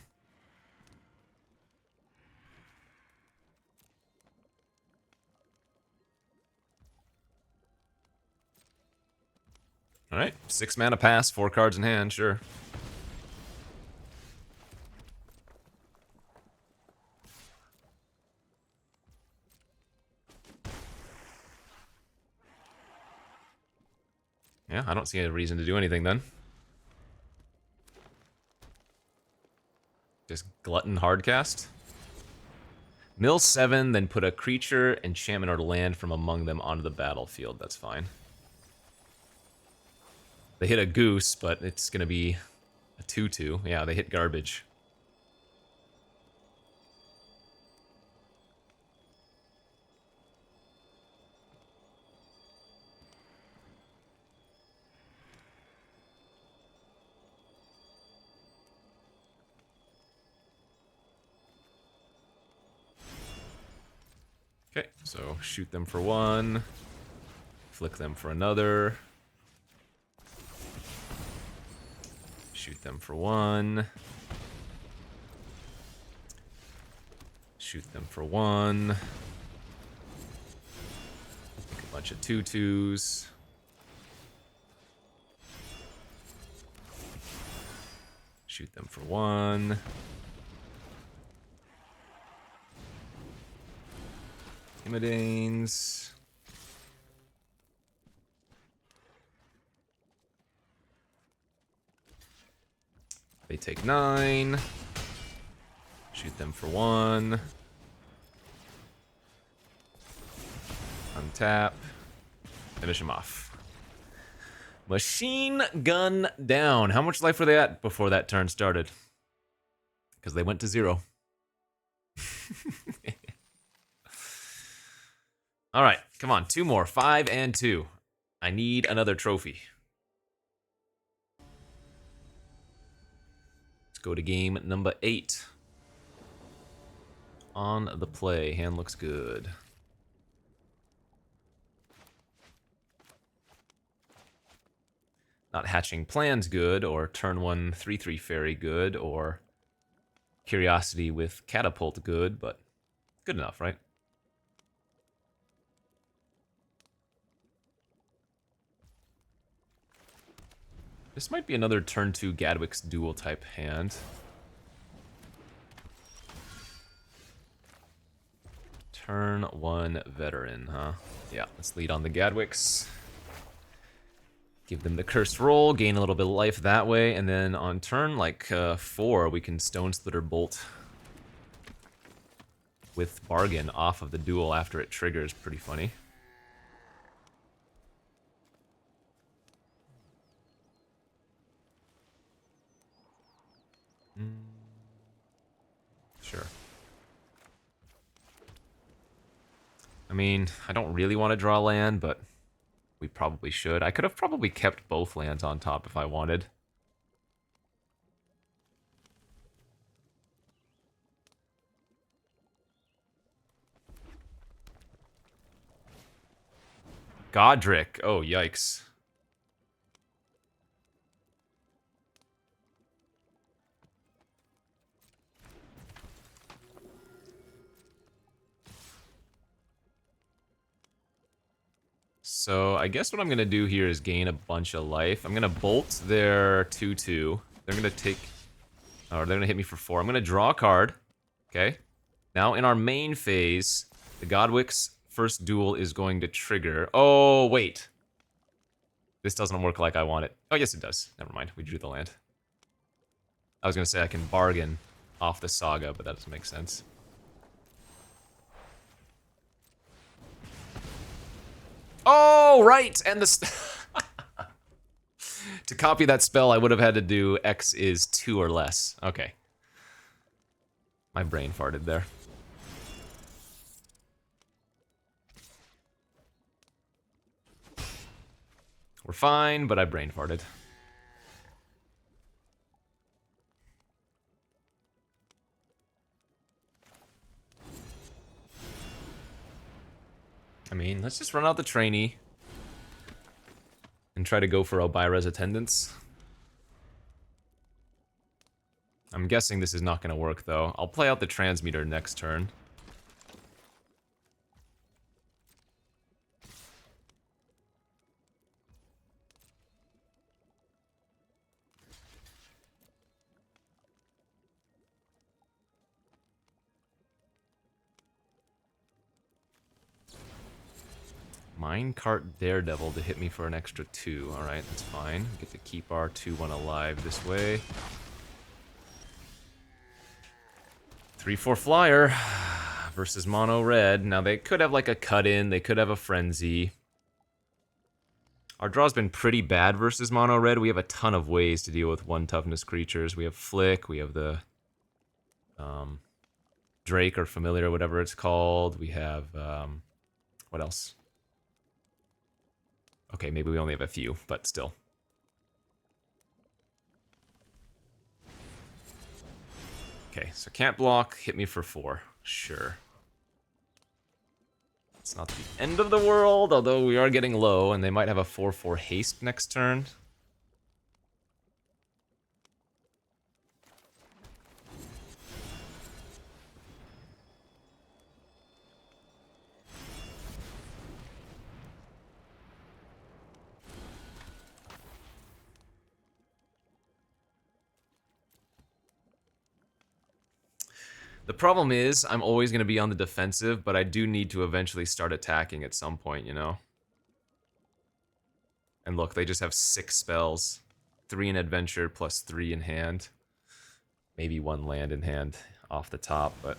Alright, 6 mana pass, 4 cards in hand, sure. Yeah, I don't see any reason to do anything then. Just glutton hardcast. Mill 7, then put a creature, enchantment, or land from among them onto the battlefield. That's fine. They hit a goose, but it's gonna be a 2/2. Yeah, they hit garbage. So shoot them for one. Flick them for another. Shoot them for one. Shoot them for one. Make a bunch of 2/2s. Shoot them for one. Immodanes. They take 9. Shoot them for one. Untap. Finish them off. Machine gun down. How much life were they at before that turn started? Because they went to 0. All right, come on. 2 more. 5 and 2. I need another trophy. Let's go to game number 8. On the play. Hand looks good. Not hatching plans good, or turn 1 3/3 fairy good, or curiosity with catapult good, but good enough, right? This might be another turn 2 Gadwick's dual type hand. Turn 1 veteran, huh? Yeah, let's lead on the Gadwicks. Give them the cursed roll, gain a little bit of life that way, and then on turn like 4, we can Stone Splitter Bolt with Bargain off of the duel after it triggers. Pretty funny. Sure. I mean, I don't really want to draw land, but we probably should. I could have probably kept both lands on top if I wanted. Godric. Oh, yikes. So I guess what I'm going to do here is gain a bunch of life. I'm going to bolt their 2/2. They're going to take... Or they're going to hit me for 4. I'm going to draw a card. Okay. Now in our main phase, the Godwick's first duel is going to trigger. Oh, wait. This doesn't work like I want it. Oh, yes it does. Never mind. We drew the land. I was going to say I can bargain off the Saga, but that doesn't make sense. Oh, right! And the... To copy that spell, I would have had to do X is 2 or less. Okay. My brain farted there. We're fine, but I brain farted. I mean, let's just run out the trainee. And try to go for Elvira's attendance. I'm guessing this is not going to work, though. I'll play out the transmitter next turn. Minecart Daredevil to hit me for an extra 2. Alright, that's fine. We get to keep our 2/1 alive this way. 3/4 flyer versus mono red. Now they could have like a cut-in, they could have a frenzy. Our draw's been pretty bad versus mono red. We have a ton of ways to deal with 1 toughness creatures. We have Flick, we have the Drake or Familiar, whatever it's called. We have, what else? Okay, maybe we only have a few, but still. Okay, so can't block, hit me for 4. Sure. It's not the end of the world, although we are getting low, and they might have a 4/4 haste next turn. The problem is, I'm always going to be on the defensive, but I do need to eventually start attacking at some point, you know? And look, they just have 6 spells. 3 in adventure, plus 3 in hand. Maybe 1 land in hand off the top, but...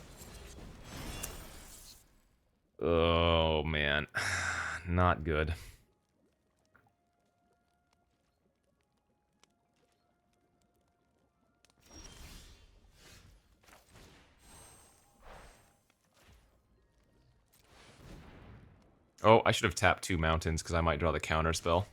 oh, man. Not good. Oh, I should have tapped 2 mountains, because I might draw the counter spell.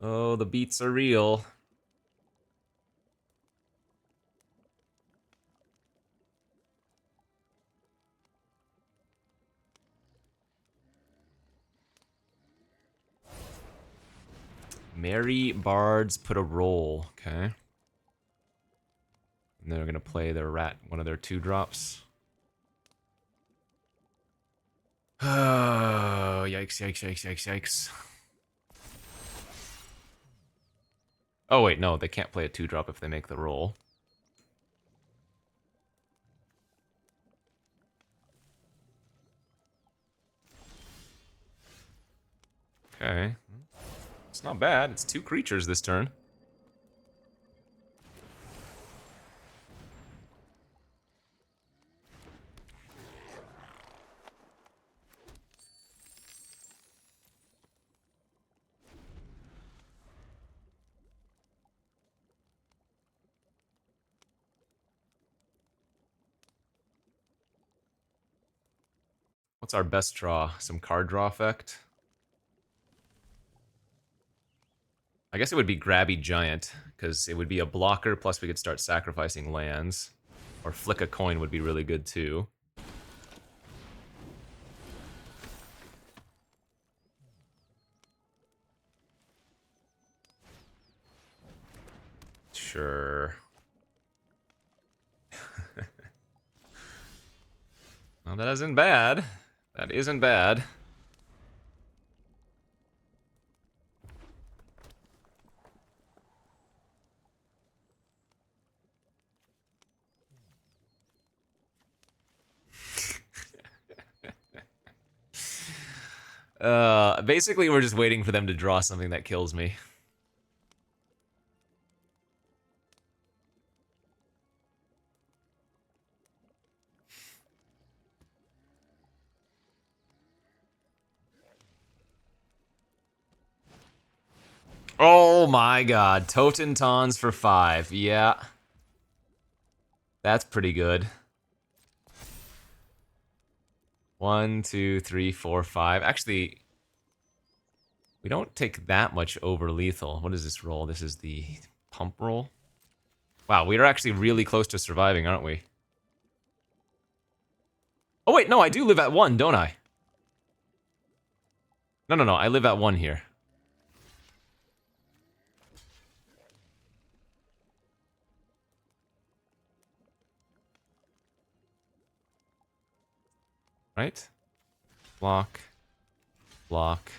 Oh, the beats are real. Merry bards put a roll, okay. And they're gonna play their one of their 2-drops. Oh, yikes, yikes, yikes, yikes, yikes. Oh wait, no, they can't play a 2-drop if they make the roll. Okay. It's not bad. It's 2 creatures this turn. What's our best draw? Some card draw effect? I guess it would be Grabby Giant, because it would be a blocker, plus we could start sacrificing lands. Or Flick a Coin would be really good too. Sure. Well, that isn't bad. That isn't bad. Basically we're just waiting for them to draw something that kills me. Oh my god, Totentons for 5, yeah. That's pretty good. 1, 2, 3, 4, 5. Actually, we don't take that much over lethal. What is this roll? This is the pump roll? Wow, we are actually really close to surviving, aren't we? Oh wait, no, I do live at 1, don't I? No, I live at 1 here. Right? Block. Block.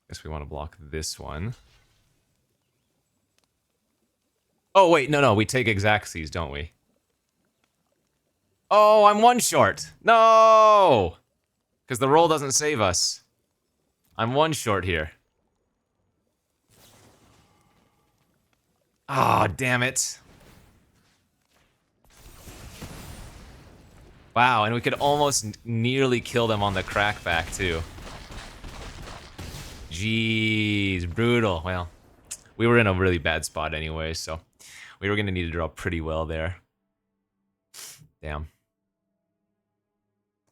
Guess we want to block this one. Oh, wait, no, we take Xaxes, don't we? Oh, I'm 1 short. No! Because the roll doesn't save us. I'm 1 short here. Ah, oh, damn it. Wow, and we could almost nearly kill them on the crackback, too. Jeez, brutal. Well, we were in a really bad spot anyway, so we were going to need to draw pretty well there. Damn.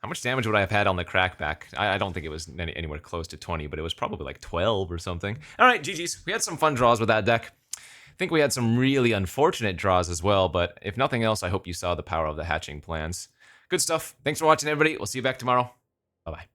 How much damage would I have had on the crackback? I don't think it was anywhere close to 20, but it was probably like 12 or something. All right, GG's. We had some fun draws with that deck. I think we had some really unfortunate draws as well, but if nothing else, I hope you saw the power of the hatching plans. Good stuff. Thanks for watching, everybody. We'll see you back tomorrow. Bye-bye.